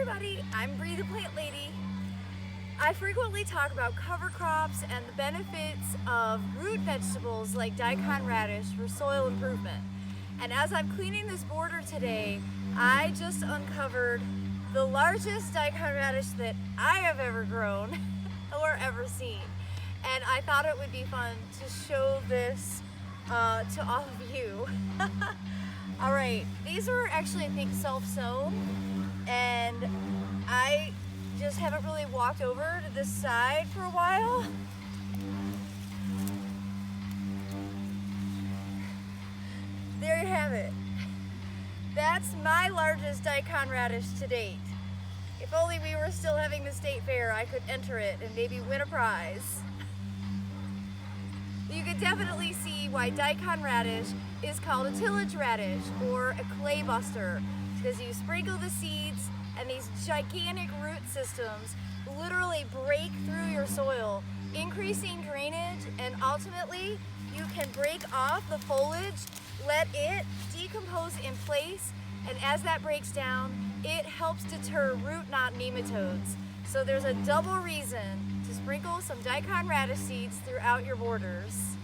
everybody, I'm Bree the Plant Lady. I frequently talk about cover crops and the benefits of root vegetables like Daikon Radish for soil improvement. And as I'm cleaning this border today, I just uncovered the largest Daikon Radish that I have ever grown or ever seen. And I thought it would be fun to show this to all of you. All right, these are actually, I think, self-sown, and I just haven't really walked over to this side for a while. There you have it. That's my largest Daikon Radish to date. If only we were still having the state fair, I could enter it and maybe win a prize. You can definitely see why Daikon Radish is called a tillage radish or a clay buster, because you sprinkle the seeds and these gigantic root systems literally break through your soil, increasing drainage, and ultimately you can break off the foliage, let it decompose in place, and as that breaks down, it helps deter root knot nematodes. So there's a double reason to sprinkle some Daikon radish seeds throughout your borders.